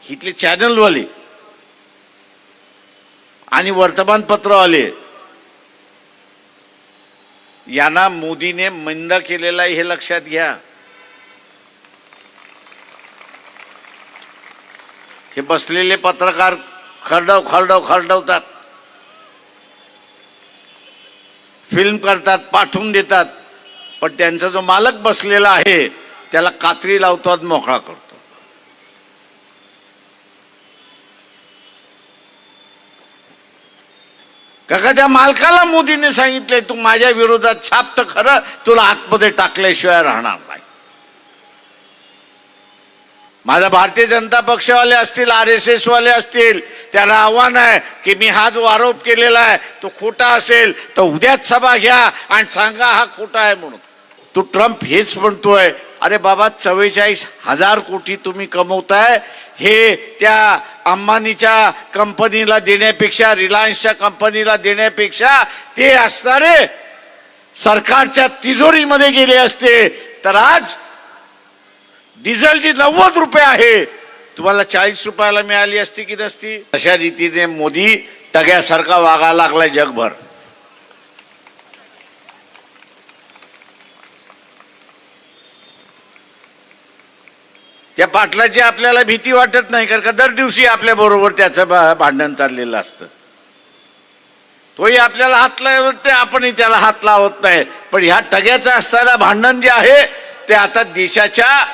इथले चॅनलवाले आणि वर्तमानपत्रवाले यांना मोदीने मंद केलेला हे लक्षात घ्या। हे बसलेले पत्रकार खरडवतात, फिल्म करतात, पाठवून देतात, पण त्यांचा जो मालक बसलेला आहे त्याला कात्री लावतात, मोकळा करतो। काका त्या मालकाला मोदीने सांगितले तू माझ्या विरोधात छाप तर खरं, तुला आतमध्ये टाकल्याशिवाय राहणार नाही। माझा भारतीय जनता पक्षवाले असतील, RSS वाले असतील, त्याला आव्हान आहे की मी हा जो आरोप केलेला आहे तो खोटा असेल तर उद्याच सभा घ्या आणि सांगा हा खोटा आहे म्हणून। तो ट्रम्प हेच म्हणतोय, अरे बाबा 44,000 कोटी तुम्ही कमवताय, हे त्या अंबानीच्या कंपनीला देण्यापेक्षा, रिलायन्सच्या कंपनीला देण्यापेक्षा ते असणारे सरकारच्या तिजोरीमध्ये गेले असते तर आज डिझेल जी 90 रुपये आहे तुम्हाला 40 रुपयाला मिळाली असती की नसती। अशा रीतीने मोदी टग्यासारखा वागायला लागलाय जगभर। त्या पाटलाची आपल्याला भीती वाटत नाही, कारण का दर दिवशी आपल्या बरोबर त्याचं भांडण चाललेलं असतं। तोही आपल्याला हात लावत नाही, आपणही त्याला हात लावत नाही, पण ह्या टग्याचं असणारं भांडण जे आहे ते आता देशाच्या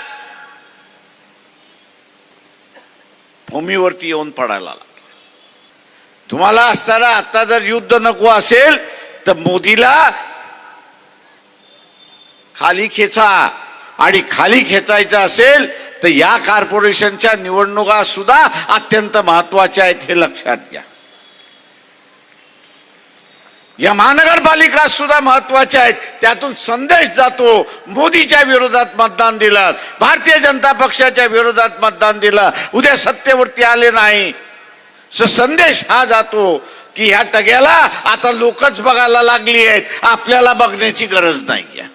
भूमीवरती येऊन पडायला लागलं। तुम्हाला असताना आता जर युद्ध नको असेल तर मोदीला खाली खेचा, आणि खाली खेचायचं असेल तर या कॉर्पोरेशनच्या निवडणुका सुद्धा अत्यंत महत्वाच्या आहेत, हे लक्षात घ्या। या महानगरपालिका सुद्धा महत्वाच्या आहेत, त्यातून संदेश जातो मोदीच्या विरोधात मतदान दिलं, भारतीय जनता पक्षाच्या विरोधात मतदान दिलं, उद्या सत्तेवरती आले नाही, संदेश हा जातो की ह्या टग्याला आता लोकच बघायला लागली आहेत, आपल्याला बघण्याची गरज नाही।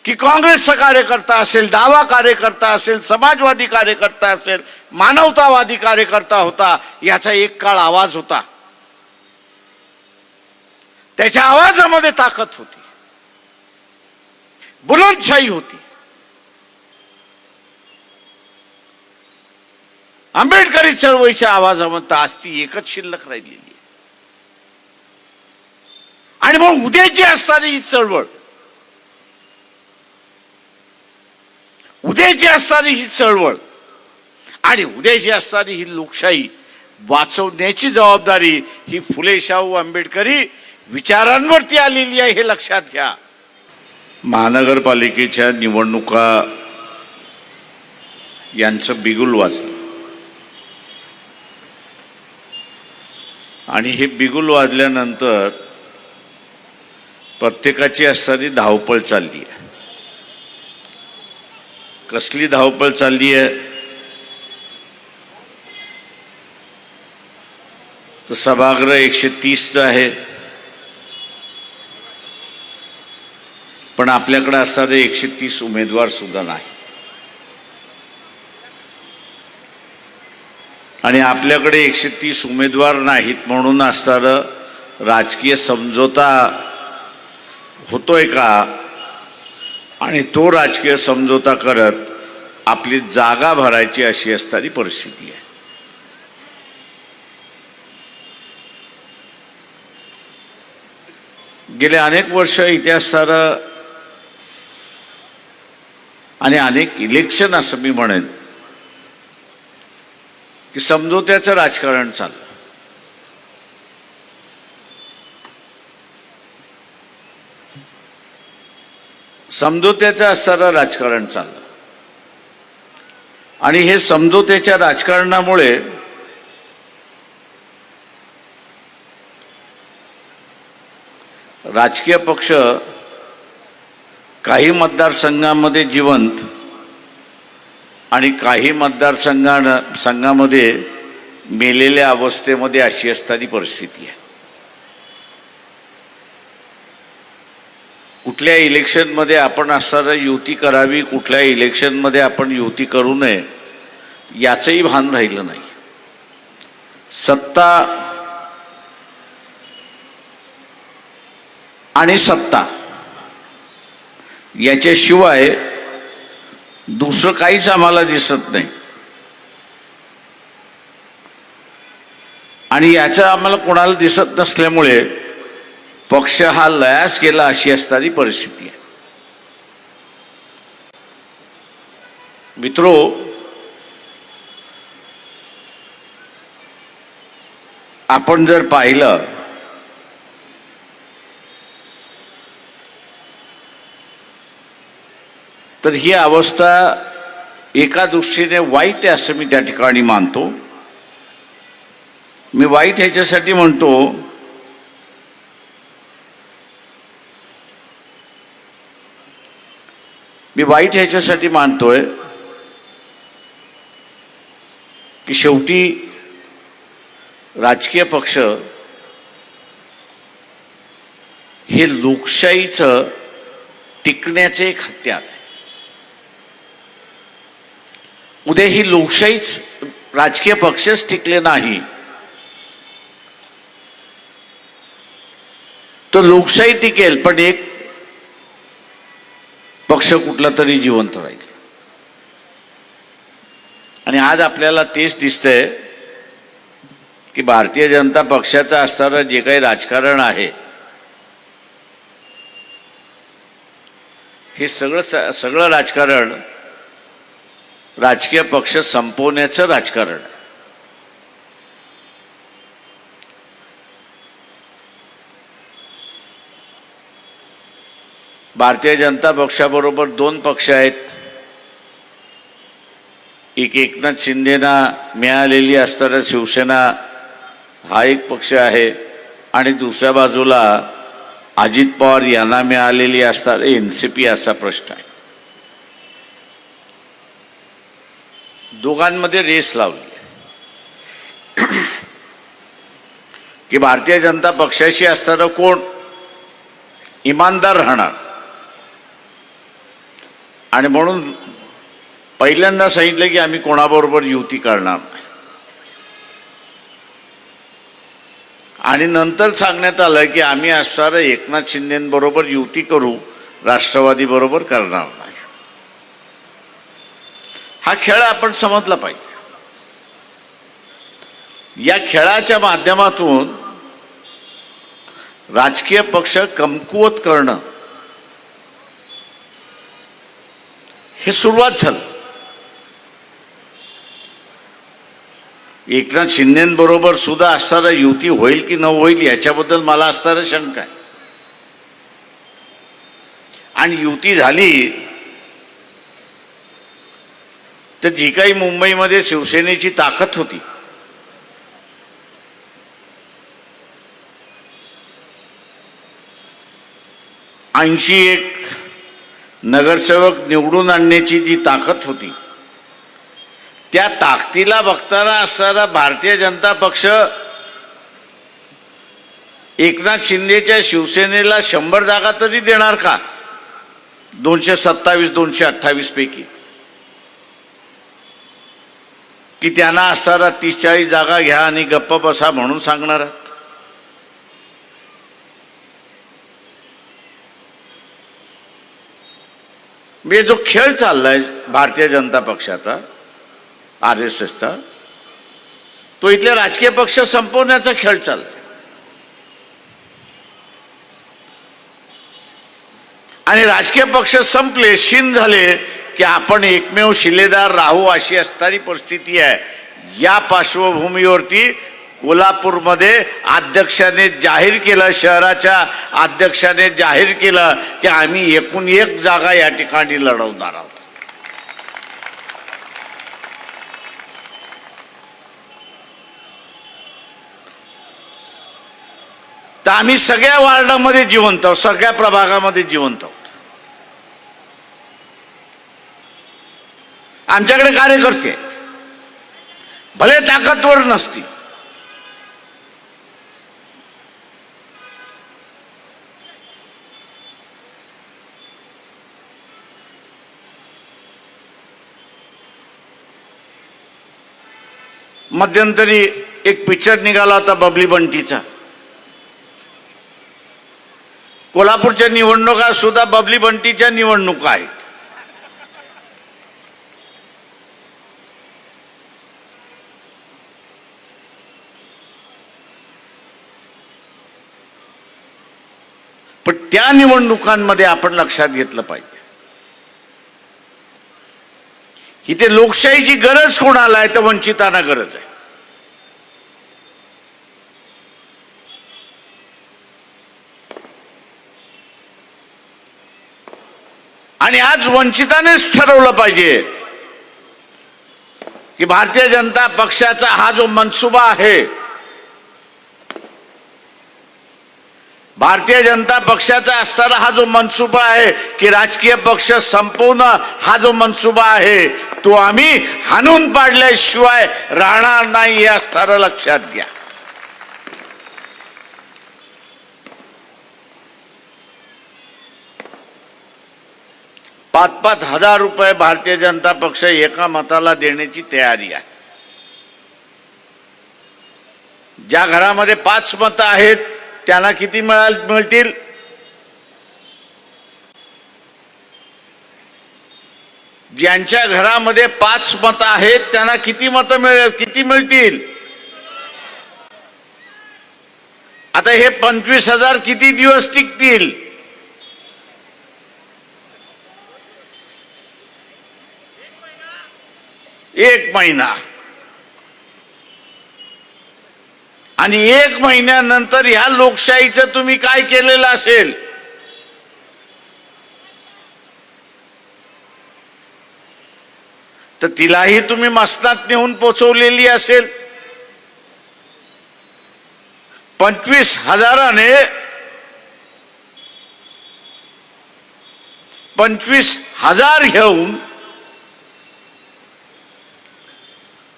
की काँग्रेसचा कार्यकर्ता असेल, डावा कार्यकर्ता असेल, समाजवादी कार्यकर्ता असेल, मानवतावादी कार्यकर्ता होता, याचा एक काळ आवाज होता, त्याच्या आवाजामध्ये ताकद होती, बुलंदशाही होती। आंबेडकरी चळवळीच्या आवाजामध्ये आज ती एकच शिल्लक राहिलेली आहे। आणि मग उद्याची असणारी ही चळवळ, उद्याची असणारी ही चळवळ आणि उद्याची असणारी ही लोकशाही वाचवण्याची जबाबदारी ही फुले शाहू आंबेडकरी विचारांवरती आलेली आहे, हे लक्षात घ्या। महानगरपालिकेच्या निवडणुका यांचं बिगुल वाजलं आणि हे बिगुल वाजल्यानंतर प्रत्येकाची असणारी धावपळ चालली आहे। कसली धावपळ चालली आहे तर सभागृह 130 आहे, पण आपल्याकडे असणारे 130 उमेदवार सुद्धा नाही, आणि आपल्याकडे 130 उमेदवार नाहीत म्हणून असणारं राजकीय समझोता होतोय का, आणि तो राजकीय समझोता करत आपली जागा भरायची अशी असणारी परिस्थिती आहे। गेले अनेक वर्ष इतिहासात आणि अनेक इलेक्शन असं मी म्हणेन की समझोत्याचं राजकारण चाललं। समझोत्याचं असणारं राजकारण चाललं आणि हे समझोत्याच्या राजकारणामुळे राजकीय पक्ष काही मतदारसंघामध्ये जिवंत आणि काही मतदारसंघामध्ये मेलेल्या अवस्थेमध्ये अशी असणारी परिस्थिती आहे। कुठल्या इलेक्शनमध्ये आपण असणारा युती करावी, कुठल्या इलेक्शनमध्ये आपण युती करू नये, याचंही भान राहिलं नाही. सत्ता आणि सत्ता याच्याशिवाय दुसरं काहीच आम्हाला दिसत नाही. आणि याचं आम्हाला कोणाला दिसत नसल्यामुळे पक्ष हा लयास गेला अशी असणारी परिस्थिती आहे. मित्रो, आपण जर पाहिलं तर ही अवस्था एका दृष्टीने वाईट आहे असं मी त्या ठिकाणी मानतो. मी वाईट ह्याच्यासाठी म्हणतो मानतोय की शेवटी राजकीय पक्ष हे लोकशाहीचं टिकण्याचे एक हत्यार आहे. उद्या ही लोकशाहीच राजकीय पक्षच टिकले नाही तर लोकशाही टिकेल पण एक पक्ष कुठला तरी जिवंत राहील. आणि आज आपल्याला तेच दिसतंय की भारतीय जनता पक्षाचं असणारं जे काही राजकारण आहे हे सगळं राजकारण राजकीय पक्ष संपवण्याचं राजकारण. भारतीय जनता पक्षाबरोबर दोन पक्ष आहेत. एक एकनाथ शिंदेना मिळालेली असणारा शिवसेना हा एक पक्ष आहे आणि दुसऱ्या बाजूला अजित पवार यांना मिळालेली असणारा एनसीपी असा प्रश्न आहे. दोघांमध्ये रेस लावली की भारतीय जनता पक्षाशी असणारं कोण इमानदार राहणार. आणि म्हणून पहिल्यांदा सांगितलं की आम्ही कोणाबरोबर युती करणार नाही. आणि नंतर सांगण्यात आलं की आम्ही असणारं एकनाथ शिंदेबरोबर युती करू, राष्ट्रवादी बरोबर करणार नाही. हा खेळ आपण समजला पाहिजे. या खेळाच्या माध्यमातून राजकीय पक्ष कमकुवत करणं हे सुरुवात झालं. एकनाथ शिंदेबरोबर सुद्धा असणारा युती होईल की न होईल याच्याबद्दल मला असणारा शंका आहे. आणि युती झाली तर जी काही मुंबईमध्ये शिवसेनेची ताकद होती एक नगरसेवक निवडून आणण्याची जी ताकद होती त्या ताकदीला बघताना असणारा भारतीय जनता पक्ष एकनाथ शिंदेच्या शिवसेनेला 100 जागा तरी देणार का? 227 228 पैकी की त्यांना असणारा 30-40 जागा घ्या आणि गप्प बसा म्हणून सांगणार. म्हणजे जो खेळ चाललाय भारतीय जनता पक्षाचा, RSSचा, तो इथले राजकीय पक्ष संपवण्याचा खेळ चाललाय. आणि राजकीय पक्ष संपले, शीन झाले की आपण एकमेव शिलेदार राहू अशी असणारी परिस्थिती आहे. या पार्श्वभूमीवरती कोल्हापूरमध्ये अध्यक्षाने जाहीर केलं, शहराच्या अध्यक्षाने जाहीर केलं की आम्ही एकूण 1 जागा या ठिकाणी लढवणार आहोत. तर आम्ही सगळ्या वार्डामध्ये जिवंत आहोत, सगळ्या प्रभागामध्ये जिवंत आहोत. आमच्याकडे कार्यकर्ते आहेत, भले ताकदवर नसतील, मध्यंतरी एक पिक्चर निघाला होता बबली बंटीचा. कोल्हापूरच्या निवडणुका सुद्धा बबली बंटीच्या निवडणुका आहेत. पण त्या निवडणुकांमध्ये आपण लक्षात घेतलं पाहिजे, इथे लोकशाहीची गरज कोणाला आहे तर वंचितांना गरज आहे. आणि आज वंचितानेच ठरवलं पाहिजे की भारतीय जनता पक्षाचा हा जो मनसुबा आहे, भारतीय जनता पक्षाचा असणारा हा जो मनसुबा आहे की राजकीय पक्ष संपवणं, हा जो मनसुबा आहे तो आम्ही हाणून पाडल्याशिवाय राहणार नाही, हे असणारं लक्षात घ्या. ₹5,000 भारतीय जनता पक्ष एका मताला देण्याची तयारी आहे. ज्या घरामध्ये 5 मतं आहेत त्यांना किती मिळतील? ज्यांच्या घरामध्ये 5 मतं आहेत त्यांना किती मतं मिळतील? आता हे 25,000 किती दिवस टिकतील? एक महिना. आणि 1 महिन्यानंतर ह्या लोकशाहीचं तुम्ही काय केलेलं असेल? तर तिलाही तुम्ही मसनात नेऊन पोचवलेली असेल. 25,000ने 25,000 घेऊन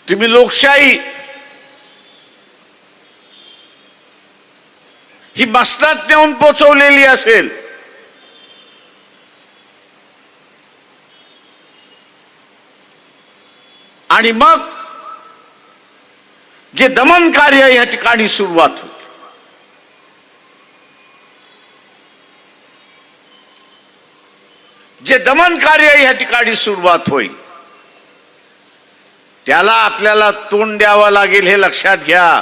तुम्ही लोकशाही ही मसनात नेऊन पोचवलेली असेल. आणि मग जे दमन कार्य या ठिकाणी सुरुवात होईल, जे दमन कार्य या ठिकाणी सुरुवात होईल त्याला आपल्याला तोंड द्यावं लागेल, हे लक्षात घ्या.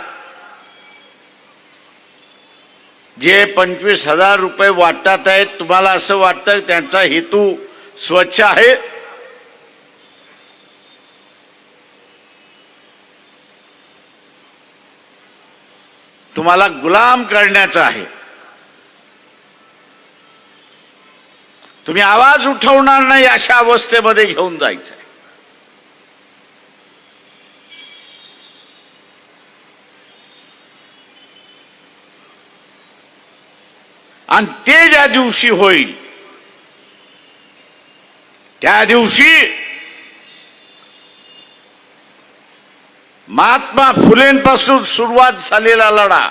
जे 25,000 रुपये वाटतात आहेत, तुम्हाला असं वाटतं त्यांचा हेतू स्वच्छ आहे? तुम्हाला गुलाम करण्याचा आहे. तुम्ही आवाज उठवणार नाही अशा अवस्थेमध्ये घेऊन जायचं आहे. आणि ते ज्या दिवशी होईल त्या दिवशी महात्मा फुलेंपासून सुरुवात झालेला लढा,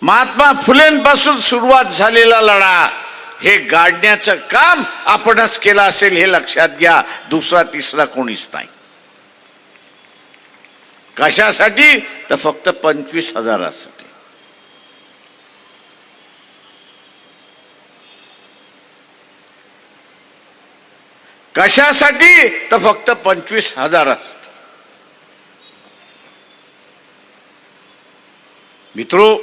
महात्मा फुलेंपासून सुरुवात झालेला लढा हे गाडण्याचं काम आपणच केलं असेल, हे लक्षात घ्या. दुसरा तिसरा कोणीच नाही. कशासाठी? तर फक्त 25,000साठी. कशासाठी? तर फक्त 25,000साठी. मित्रो,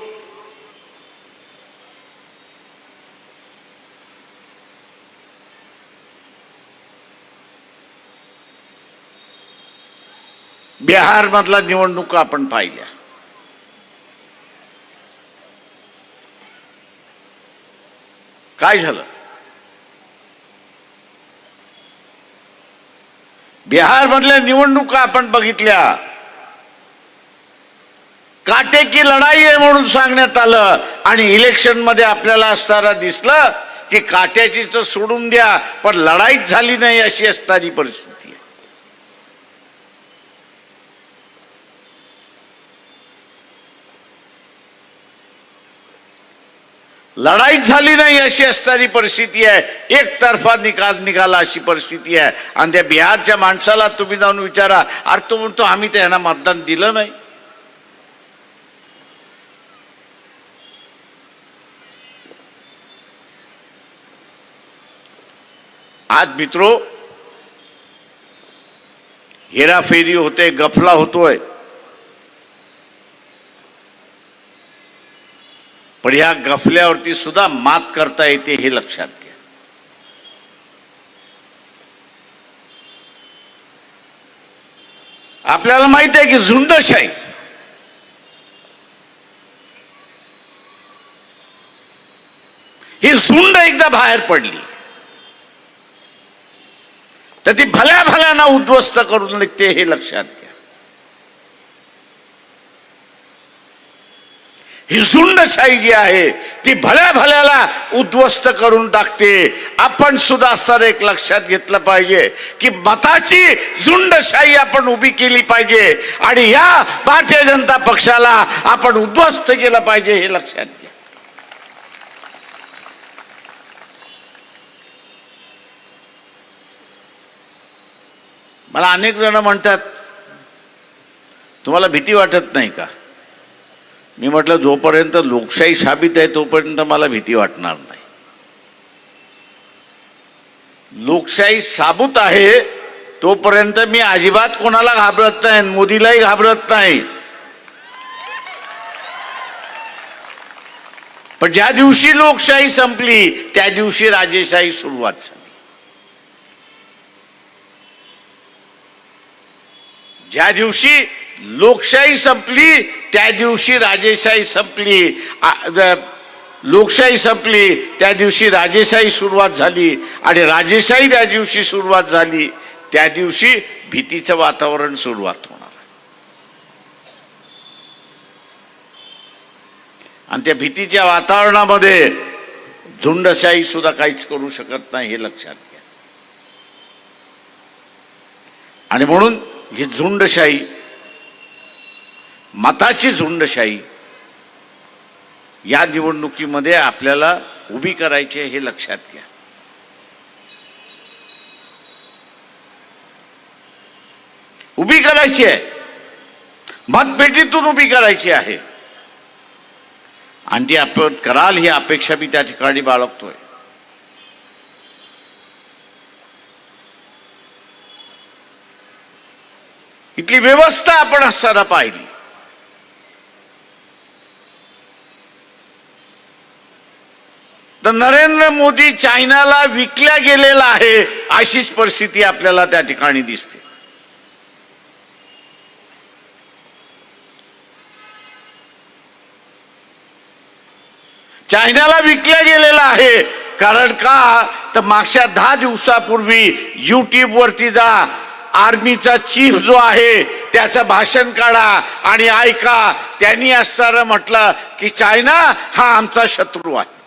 बिहार मधला निवडणुका आपण पाहिल्या. काय झालं? बिहार मधल्या निवडणुका आपण बघितल्या. काटेकी लढाई आहे म्हणून सांगण्यात आलं आणि इलेक्शन मध्ये आपल्याला असताना दिसलं की काट्याची तर सोडून द्या, पण लढाईच झाली नाही अशी असणारी परिस्थिती आहे. लढाईच झाली नाही अशी असणारी परिस्थिती आहे, एकतर्फा निकाल निघाला अशी परिस्थिती आहे. आणि त्या बिहारच्या माणसाला तुम्ही जाऊन विचारा, अरे तो म्हणतो आम्ही त्यांना मतदान दिलं नाही. आज मित्रो, हेराफेरी होते, गफला होतोय, पण ह्या गफल्यावरती सुद्धा मात करता येते हे लक्षात घ्या. आपल्याला माहित आहे की झुंडशाही ही झुंड एकदा बाहेर पडली तर ती भल्या भल्याना उद्ध्वस्त करून निघते हे लक्षात घ्या. ही झुंडशाही जी आहे ती भल्या भल्याला उद्ध्वस्त करून टाकते. आपण सुद्धा असं एक लक्षात घेतलं पाहिजे की मताची झुंडशाही आपण उभी केली पाहिजे आणि या भारतीय जनता पक्षाला आपण उद्ध्वस्त केलं पाहिजे हे लक्षात घ्या. मला अनेक जण म्हणतात तुम्हाला भीती वाटत नाही का? मी म्हटलं जोपर्यंत लोकशाही साबित आहे तोपर्यंत मला भीती वाटणार नाही. लोकशाही साबूत आहे तोपर्यंत मी अजिबात कोणाला घाबरत नाही, मोदीलाही घाबरत नाही. पण ज्या दिवशी लोकशाही संपली त्या दिवशी राजेशाही सुरुवात झाली. ज्या दिवशी लोकशाही संपली त्या दिवशी राजेशाही संपली. लोकशाही संपली त्या दिवशी राजेशाही सुरुवात झाली आणि राजेशाही ज्या दिवशी सुरुवात झाली त्या दिवशी भीतीचं वातावरण सुरुवात होणार. आणि त्या भीतीच्या वातावरणामध्ये झुंडशाही सुद्धा काहीच करू शकत नाही हे लक्षात घ्या. आणि म्हणून ही झुंडशाही, मताची झुंडशाही या निवडणुकीमध्ये आपल्याला उभी करायची हे लक्षात घ्या. उभी करायची आहे, मतपेटीतून उभी करायची आहे आणि ती आपण कराल ही अपेक्षा मी त्या ठिकाणी बाळगतोय. इथली व्यवस्था आपण असताना पाहिली. तर नरेंद्र मोदी चायनाला विकल्या गेलेला आहे अशीच परिस्थिती आपल्याला त्या ठिकाणी दिसते. चायनाला विकल्या गेलेला आहे. कारण का तर मागच्या 10 दिवसापूर्वी युट्यूब वरती जा, आर्मीचा चीफ जो आहे त्याचं भाषण काढा आणि ऐका. त्यांनी असं म्हटलं की चायना हा आमचा शत्रू आहे.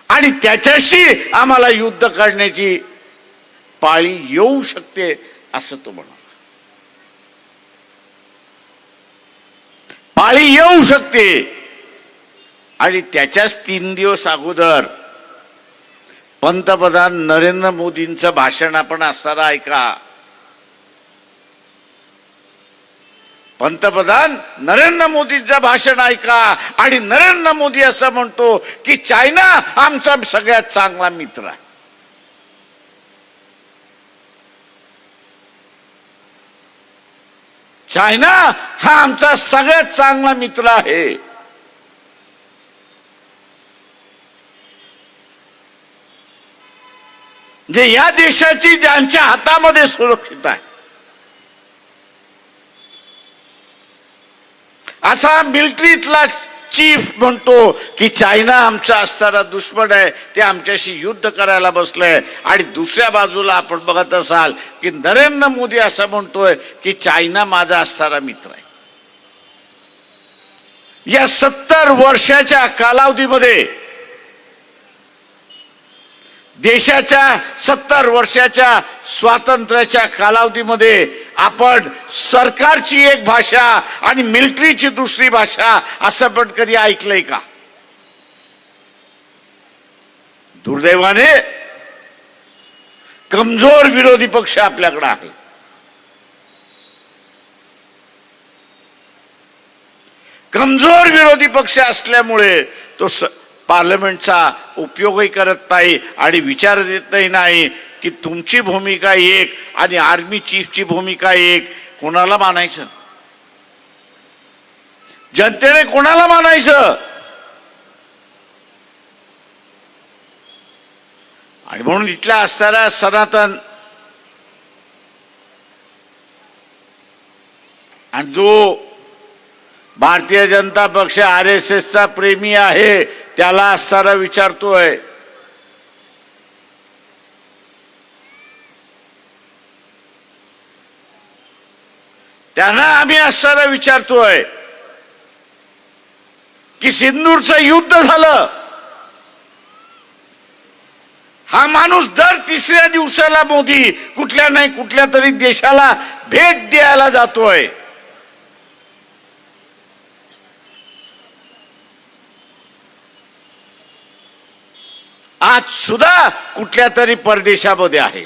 आणि त्याच्याशी आम्हाला युद्ध करण्याची पाळी येऊ शकते असं तो म्हणाला. पाळी येऊ शकते. आणि त्याच्याच 3 दिवस अगोदर पंतप्रधान नरेंद्र मोदींचं भाषण आपण असताना ऐका. पंतप्रधान नरेंद्र मोदींचं भाषण ऐका आणि नरेंद्र मोदी असं म्हणतो की चायना आमचा सगळ्यात चांगला मित्र आहे. चायना हा आमचा सगळ्यात चांगला मित्र आहे. जे या देशाची ज्यांच्या हातामध्ये सुरक्षित आहे असा मिलिटरीतला चीफ म्हणतो की चायना आमचा असणारा दुश्मन आहे, ते आमच्याशी युद्ध करायला बसलंय. आणि दुसऱ्या बाजूला आपण बघत असाल की नरेंद्र मोदी असं म्हणतोय की चायना माझा असणारा मित्र आहे. या 70 वर्षाच्या कालावधीमध्ये, देशाच्या 70 वर्षाच्या स्वातंत्र्याच्या कालावधीमध्ये आपण सरकारची एक भाषा आणि मिलिटरीची दुसरी भाषा असं पण कधी ऐकलंय का? दुर्दैवाने कमजोर विरोधी पक्ष आपल्याकडे आहे. कमजोर विरोधी पक्ष असल्यामुळे तो पार्लमेंटचा उपयोगही करत नाही आणि विचार देतही नाही की तुमची भूमिका एक आणि आर्मी चीफची भूमिका एक. कोणाला मानायचं? जनतेने कोणाला मानायचं? आणि म्हणून इथल्या असणाऱ्या सनातन आणि जो भारतीय जनता पक्ष RSSचा प्रेमी आहे त्याला असणारा विचारतोय, त्यांना आम्ही असणारा विचारतोय की सिंदूरचं युद्ध झालं, हा माणूस दर तिसऱ्या दिवसाला मोदी कुठल्या नाही कुठल्या तरी देशाला भेट द्यायला जातोय. आज सुद्धा कुठल्या तरी परदेशामध्ये आहे.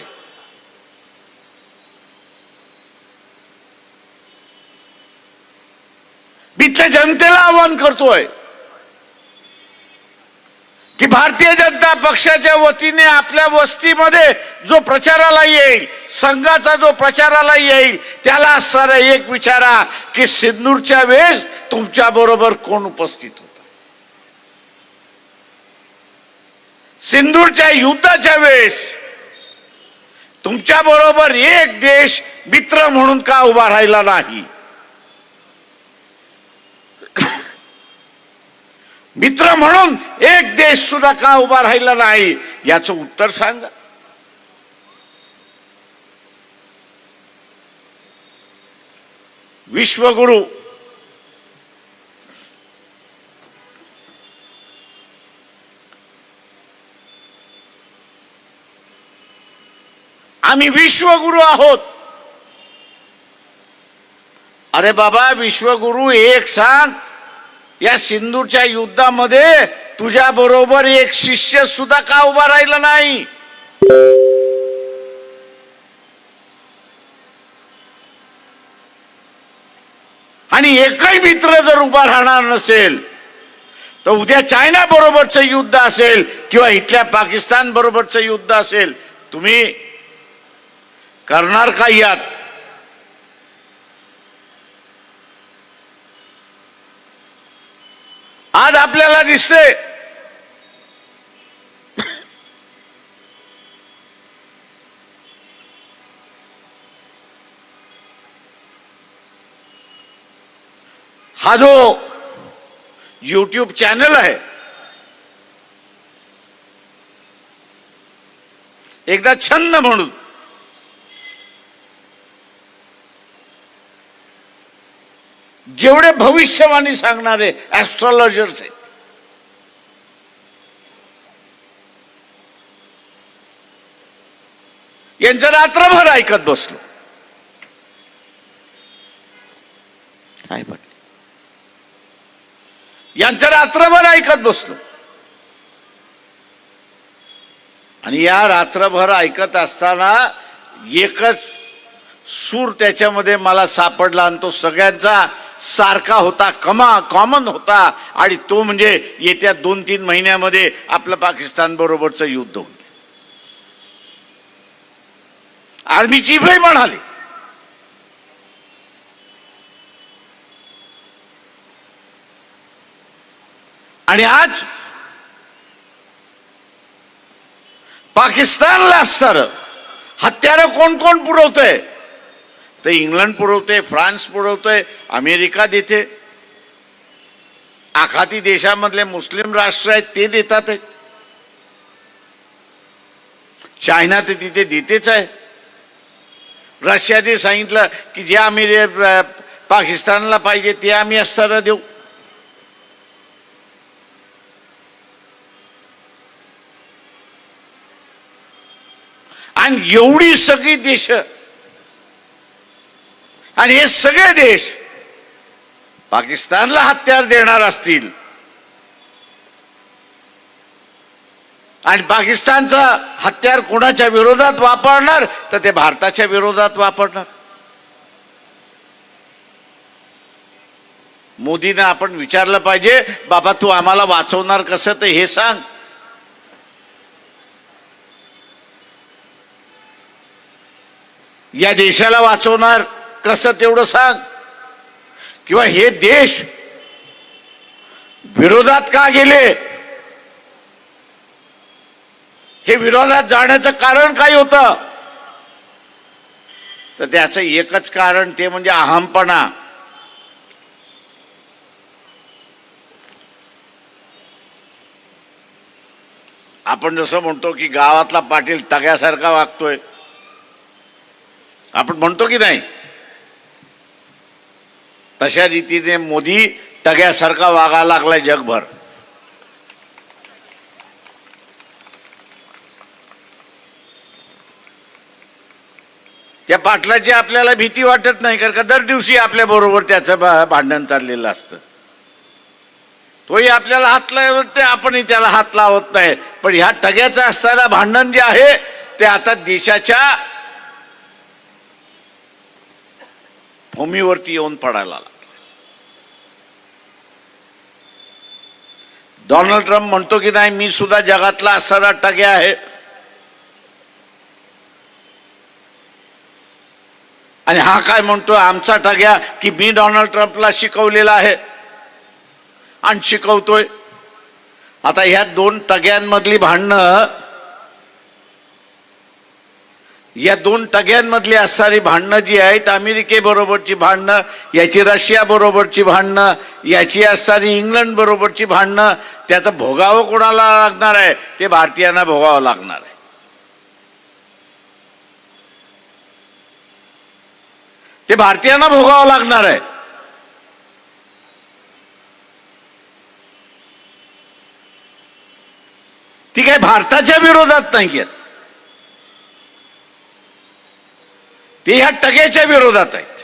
मी त्या जनतेला आवाहन करतोय की भारतीय जनता पक्षाच्या वतीने आपल्या वस्तीमध्ये जो प्रचाराला येईल, संघाचा जो प्रचाराला येईल, त्याला सारा एक विचारा की सिंदूरच्या वेळेस तुमच्या बरोबर कोण उपस्थित होता? सिंदूरच्या युद्धाच्या वेळेस तुमच्या बरोबर एक देश मित्र म्हणून का उभा राहिला नाही? मित्र म्हणून एक देश सुद्धा का उभा राहिला नाही? याचं उत्तर सांगा. विश्वगुरु आम्ही विश्वगुरु आहोत. अरे बाबा, विश्वगुरु एक सांग, या सिंदूरच्या युद्धामध्ये तुझ्या बरोबर एक शिष्य सुद्धा का उभा राहिला नाही? आणि एकही मित्र जर उभा राहणार नसेल तर उद्या चायना बरोबरचं युद्ध असेल किंवा इथल्या पाकिस्तान बरोबरचं युद्ध असेल, तुम्ही करणार का यात? आज आपल्याला दिसते हा जो YouTube चॅनल आहे, एकदा छंद म्हणून जेवढे भविष्यवाणी सांगणारे ऍस्ट्रॉलॉजर्स आहेत, यांचं रात्रभर ऐकत बसलो. काय पण यांचं रात्रभर ऐकत बसलो. आणि या रात्रभर ऐकत असताना एकच सूर त्याच्यामध्ये मला सापडला आणि तो सगळ्यांचा सारखा होता, कॉमन होता. आणि तो म्हणजे येत्या 2-3 महिन्यामध्ये आपलं पाकिस्तान बरोबरचं युद्ध होईल. आर्मी चीफही म्हणाले आणि आज पाकिस्तानला असणारं हत्यारं कोण कोण पुरवतंय? तर इंग्लंड पुरवते, फ्रान्स पुरवतोय, अमेरिका देते, आखाती देशामधले मुस्लिम राष्ट्र आहेत ते देतात आहेत, चायना तर तिथे देतेच आहे. रशियाने सांगितलं की जे आम्ही पाकिस्तानला पाहिजे ते आम्ही अस्त्र देऊ. आणि एवढी सगळी देश आणि हे सगळे देश पाकिस्तानला हत्यार देणार असतील आणि पाकिस्तानचा हत्यार कोणाच्या विरोधात वापरणार तर ते भारताच्या विरोधात वापरणार. मोदींना आपण विचारलं पाहिजे, बाबा तू आम्हाला वाचवणार कसं ते हे सांग. या देशाला वाचवणार कसं तेवढं सांग. किंवा हे देश विरोधात का गेले, हे विरोधात जाण्याचं कारण काय होतं तर त्याचं एकच कारण ते म्हणजे अहमपणा. आपण जसं म्हणतो की गावातला पाटील टग्यासारखा वागतोय, आपण म्हणतो की नाही, तशा रीतीने मोदी टग्यासारखा वागायला लागलाय जगभर. त्या पाटलाची आपल्याला भीती वाटत नाही, कारण का दर दिवशी आपल्या बरोबर त्याचं भांडण चाललेलं असतं. तोही आपल्याला हात लावत नाही, आपणही त्याला हात लावत नाही. पण ह्या टग्याचं असताना भांडण जे आहे ते आता देशाच्या भूमीवरती येऊन पडायला लागलं. डोनाल्ड ट्रम्प म्हणतो की नाही, मी सुद्धा जगातला असणारा टग्या आहे. आणि हा काय म्हणतो, आमचा टग्या, की मी डोनाल्ड ट्रम्पला शिकवलेला आहे आणि शिकवतोय. आता ह्या दोन टग्यांमधली भांडणं, या दोन टग्यांमधली असणारी भांडणं जी आहेत, अमेरिकेबरोबरची भांडणं, याची रशिया बरोबरची भांडणं, याची असणारी इंग्लंड बरोबरची भांडणं, त्याचं भोगावं कोणाला लागणार आहे, ते भारतीयांना भोगावं लागणार आहे. ते भारतीयांना भोगावं लागणार आहे. ती काय भारताच्या विरोधात नाही आहेत, ते ह्या टग्याच्या विरोधात आहेत.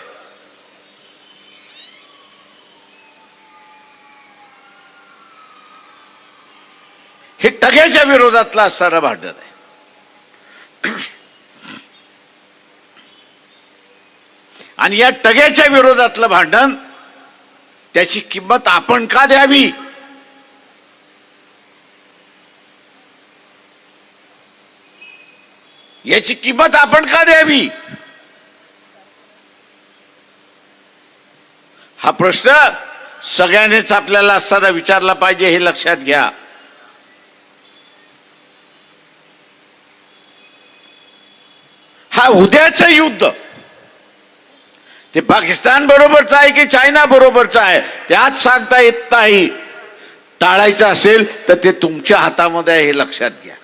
हे टग्याच्या विरोधातला असणारं भांडण आहे. आणि या टग्याच्या विरोधातलं भांडण, त्याची किंमत आपण का द्यावी, याची किंमत आपण का द्यावी, हा प्रश्न सगळ्यांनीच आपल्याला असताना विचारला पाहिजे, हे लक्षात घ्या. हा उद्याचं युद्ध ते पाकिस्तान बरोबरच आहे की चायना बरोबरच आहे त्यात सांगता येत नाही. टाळायचं असेल तर ते तुमच्या हातामध्ये आहे, हे लक्षात घ्या.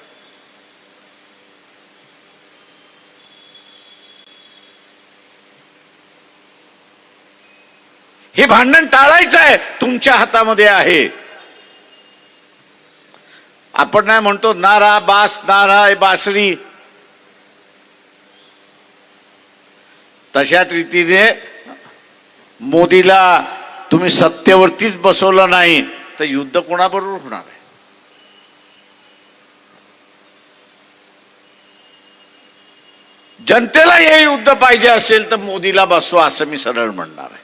हे भांडण टाळायचं आहे, तुमच्या हातामध्ये आहे. आपण नाही म्हणतो नारा बास नारा बासरी, तशाच रीतीने मोदीला तुम्ही सत्तेवरतीच बसवलं नाही तर युद्ध कोणाबरोबर होणार आहे. जनतेला हे युद्ध पाहिजे असेल तर मोदीला बसवा, असं मी सरळ म्हणणार आहे.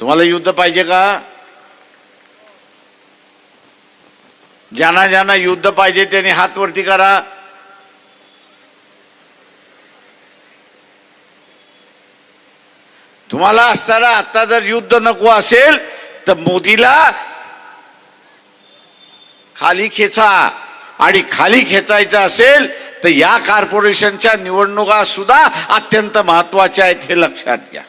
तुम्हाला युद्ध पाहिजे का? ज्यांना ज्यांना युद्ध पाहिजे त्यांनी हात वरती करा. तुम्हाला असताना आता जर युद्ध नको असेल तर मोदीला खाली खेचा, आणि खाली खेचायचं असेल तर या कॉर्पोरेशनच्या निवडणुका सुद्धा अत्यंत महत्वाच्या आहेत, हे लक्षात घ्या.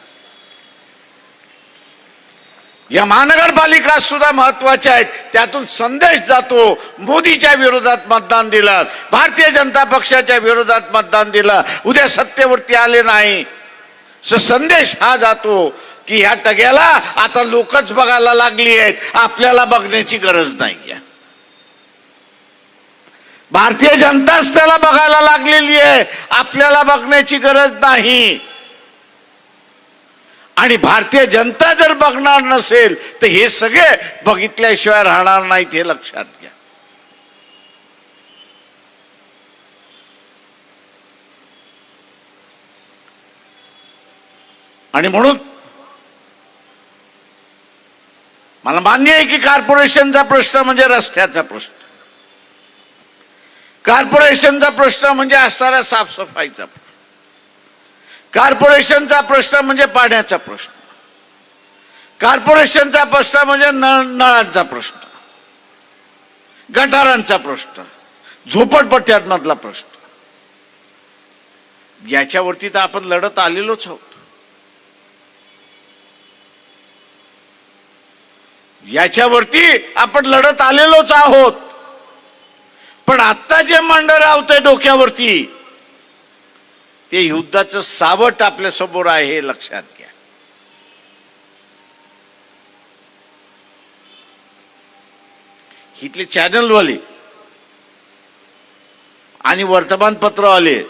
या महानगरपालिका सुद्धा महत्वाच्या आहेत. त्यातून संदेश जातो, मोदीच्या विरोधात मतदान दिलं, भारतीय जनता पक्षाच्या विरोधात मतदान दिलं, उद्या सत्तेवरती आले नाही, संदेश हा जातो की ह्या टग्याला आता लोकच बघायला लागली आहेत, आपल्याला बघण्याची गरज नाही. भारतीय जनताच त्याला बघायला लागलेली आहे, आपल्याला बघण्याची गरज नाही. आणि भारतीय जनता जर बघणार नसेल तर हे सगळे बघितल्याशिवाय राहणार नाहीत, हे लक्षात घ्या. आणि म्हणून मला मान्य आहे की कॉर्पोरेशनचा प्रश्न म्हणजे रस्त्याचा प्रश्न, कॉर्पोरेशनचा प्रश्न म्हणजे असणाऱ्या साफसफाईचा प्रश्न, कॉर्पोरेशनचा प्रश्न म्हणजे पाण्याचा प्रश्न, कॉर्पोरेशनचा प्रश्न म्हणजे नळांचा प्रश्न, गटारांचा प्रश्न, झोपडपट्ट्यांमधला प्रश्न. याच्यावरती तर आपण लढत आलेलोच आहोत. याच्यावरती आपण लढत आलेलोच आहोत. पण आता जे मांडर आवतंय डोक्यावरती ते युद्धाचं सावट आपल्या समोर आहे, हे लक्षात घ्या. इथले चॅनलवाले आणि वर्तमानपत्रवाले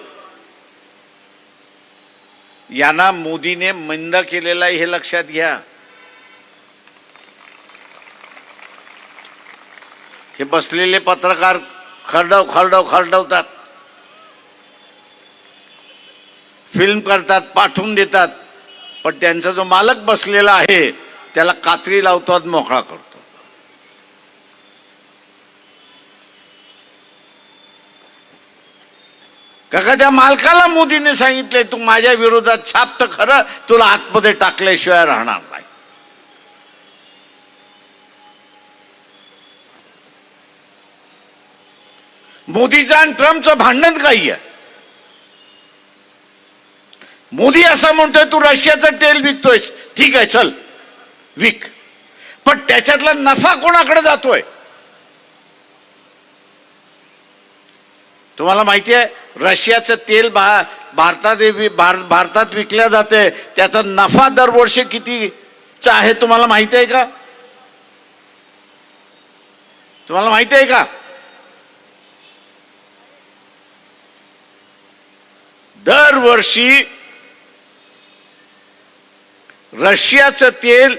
यांना मोदीने मंद केलेला आहे, हे लक्षात घ्या. हे बसलेले पत्रकार खरडवतात, फिल्म करतात, पाठवून देतात, पण त्यांचा जो मालक बसलेला आहे त्याला कात्री लावतात, मोकळा करतो. काका त्या मालकाला मोदीने सांगितले तू माझ्या विरोधात छाप तर खरं, तुला आतमध्ये टाकल्याशिवाय राहणार नाही. मोदीचं आणि ट्रम्पचं भांडण काही आहे. मोदी असं म्हणतोय तू रशियाचं तेल विकतोयस, ठीक आहे चल विक, पण त्याच्यातला नफा कोणाकडे जातोय? तुम्हाला माहिती आहे रशियाचं तेल भारतात विकल्या जाते, त्याचा नफा दरवर्षी कितीचा आहे तुम्हाला माहिती आहे का? तुम्हाला माहिती आहे का? दरवर्षी रशियाचं तेल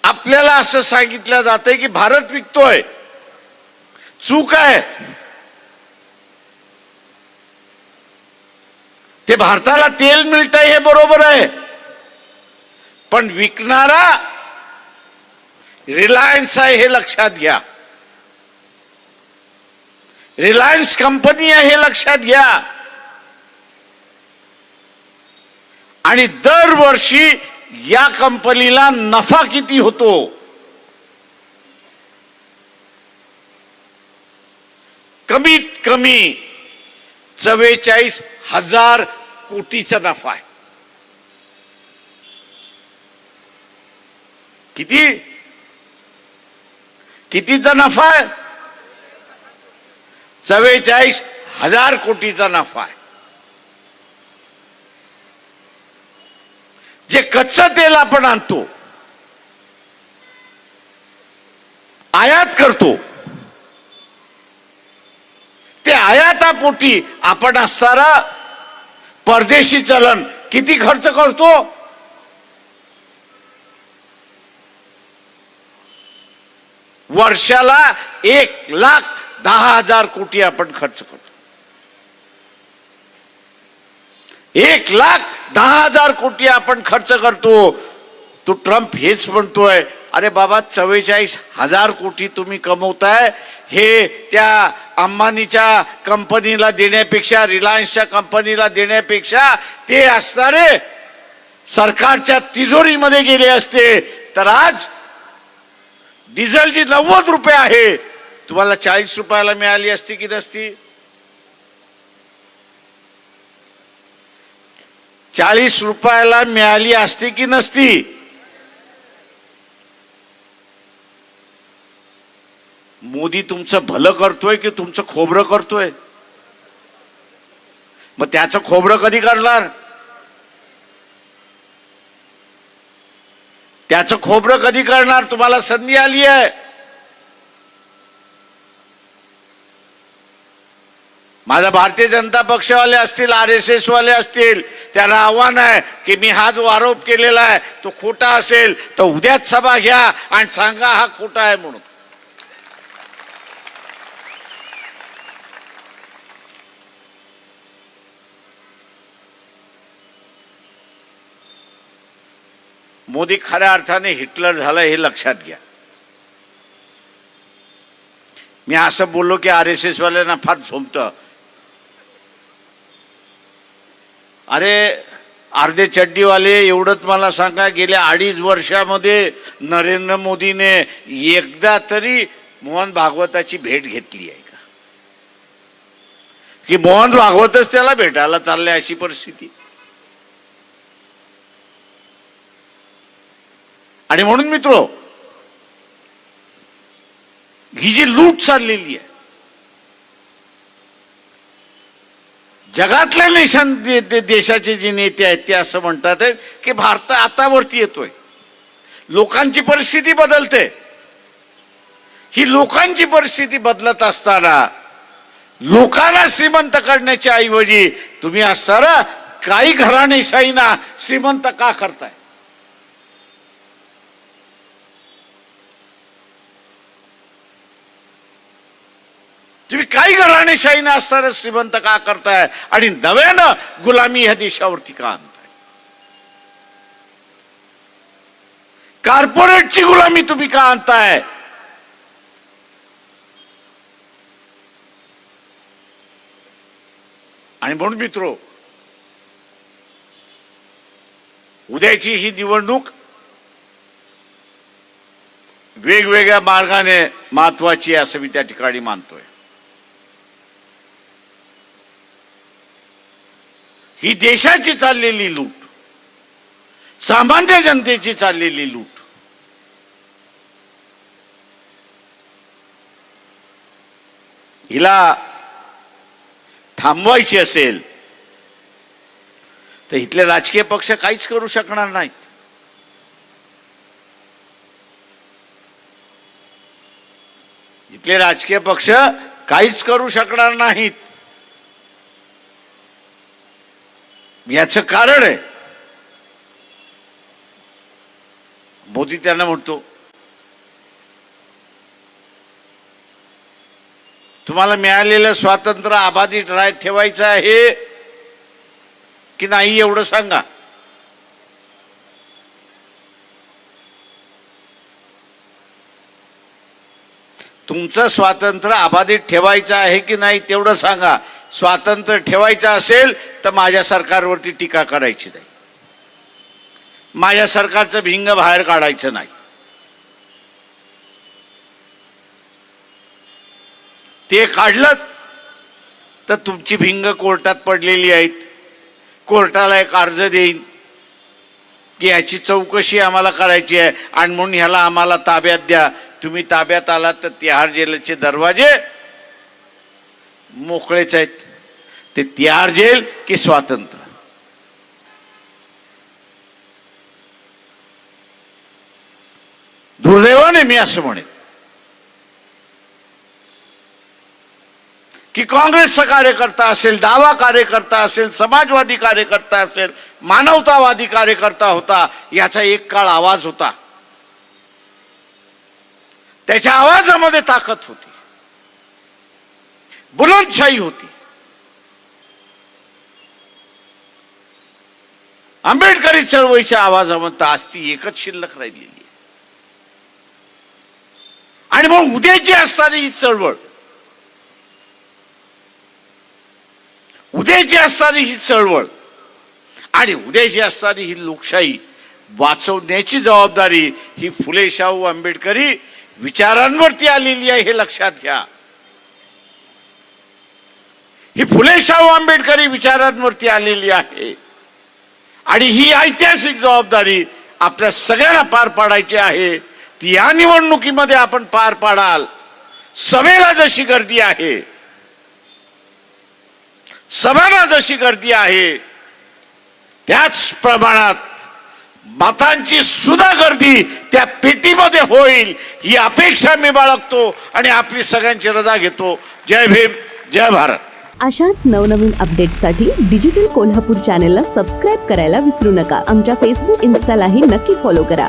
आपल्याला असं सांगितलं जातंय की भारत विकतोय. चूक आहे. ते भारताला तेल मिळतंय हे बरोबर आहे, पण विकणारा रिलायन्स आहे हे लक्षात घ्या. रिलायन्स कंपनी आहे हे लक्षात घ्या. आणि दरवर्षी या कंपनीला नफा किती होतो? कमीत कमी 44,000 कोटीचा नफा आहे. कितीचा नफा आहे? 44,000 कोटीचा नफा आहे. जे कच्चं तेल आपण आणतो, आयात करतो, ते आयातापोटी आपण असणारा परदेशी चलन किती खर्च करतो? वर्षाला 1,10,000 कोटी आपण खर्च करतो. 1,10,000 कोटी आपण खर्च करतो. तो ट्रम्प हेच म्हणतोय, अरे बाबा 44,000 कोटी तुम्ही कमवताय, हे त्या अंबानीच्या कंपनीला देण्यापेक्षा, रिलायन्सच्या कंपनीला देण्यापेक्षा ते असणारे सरकारच्या तिजोरीमध्ये गेले असते तर आज डिझेल जी 90 रुपये आहे तुम्हाला 40 रुपयाला मिळाली असती की नसती? 40 रुपयाला मिळाली असती की नसती? मोदी तुमचं भलं करतोय की तुमचं खोबरं करतोय? मग त्याचं खोबरं कधी करणार? त्याचं खोबरं कधी करणार? तुम्हाला संधी आली आहे. माझा भारतीय जनता पक्षवाले असतील, RSS वाले असतील, त्याला आव्हान आहे की मी हा जो आरोप केलेला आहे तो खोटा असेल तर उद्याच सभा घ्या आणि सांगा हा खोटा आहे म्हणून. मोदी खऱ्या अर्थाने हिटलर झाला हे लक्षात घ्या. मी असं बोललो की RSS वाल्यांना फार झोंबतं. अरे अर्धे चड्डीवाले एवढंच मला सांगा, गेल्या 2.5 वर्षामध्ये नरेंद्र मोदीने एकदा तरी मोहन भागवताची भेट घेतली आहे का? की मोहन भागवतच त्याला भेटायला चालले अशी परिस्थिती. आणि म्हणून मित्रो, ही जी लूट चाललेली आहे, जगातल्या देशाचे जे नेते आहेत ते असं म्हणतात की भारत आता वरती येतोय, लोकांची परिस्थिती बदलते. ही लोकांची परिस्थिती बदलत असताना लोकांना श्रीमंत करण्याच्या ऐवजी तुम्ही असताना काही घराणेशाहीना श्रीमंत का करताय? तुम्ही काही घराणेशाहीने असताना श्रीमंत का करताय आणि नव्यानं गुलामी ह्या देशावरती का आणताय? कॉर्पोरेटची गुलामी तुम्ही का आणताय? आणि म्हणून मित्रो, उद्याची ही निवडणूक वेगवेगळ्या मार्गाने महत्वाची आहे असं मी त्या ठिकाणी मानतोय. ही देशाची चाललेली लूट, सामान्य जनतेची चाललेली लूट, हिला थांबवायची असेल तर इथले राजकीय पक्ष काहीच करू शकणार नाहीत. इथले राजकीय पक्ष काहीच करू शकणार नाहीत. याचं कारण आहे, मोदी त्यांना म्हणतो तुम्हाला मिळालेलं स्वातंत्र्य अबाधित ठेवायचं आहे की नाही एवढं सांगा. तुमचं स्वातंत्र्य अबाधित ठेवायचं आहे की नाही तेवढं सांगा. स्वातंत्र्य ठेवायचं असेल तर माझ्या सरकारवरती टीका करायची नाही, माझ्या सरकारचं भिंग बाहेर काढायचं नाही. ते काढलं तर तुमची भिंग कोर्टात पडलेली आहेत. कोर्टाला एक अर्ज देईन की याची चौकशी आम्हाला करायची आहे आणि म्हणून ह्याला आम्हाला ताब्यात द्या. तुम्ही ताब्यात आलात तर तिहार जेलचे दरवाजे मोकळेच आहेत. ते तिहार जेल की स्वातंत्र्य? दुर्दैवाने मी असं म्हणेन की काँग्रेसचा कार्यकर्ता असेल, डावा कार्यकर्ता असेल, समाजवादी कार्यकर्ता असेल, मानवतावादी कार्यकर्ता होता, याचा एक काळ आवाज होता. त्याच्या आवाजामध्ये ताकद होती, बुलंदशाही होती. आंबेडकरी चळवळीच्या आवाजामध्ये आज ती एकच शिल्लक राहिलेली आहे. आणि मग उद्याची असणारी ही चळवळ, उद्याची असणारी ही चळवळ आणि उद्याची असणारी ही लोकशाही वाचवण्याची जबाबदारी ही फुले शाहू आंबेडकरी विचारांवरती आलेली आहे, हे लक्षात घ्या. ही फुले शाहू आंबेडकरी विचारांवरती आलेली आहे आणि ही ऐतिहासिक जबाबदारी आपल्या सगळ्यांना पार पाडायची आहे. ती या निवडणुकीमध्ये आपण पार पाडाल. सभेला जशी गर्दी आहे, सभांना जशी गर्दी आहे, त्याच प्रमाणात मतांची सुद्धा गर्दी त्या पेटीमध्ये होईल ही अपेक्षा मी बाळगतो आणि आपली सगळ्यांची रजा घेतो. जय भीम, जय भारत. अशाच नवनवीन अपडेट्ससाठी डिजिटल कोल्हापूर चॅनेलला सबस्क्राईब करायला विसरू नका. आमच्या फेसबुक इन्स्टालाही नक्की फॉलो करा.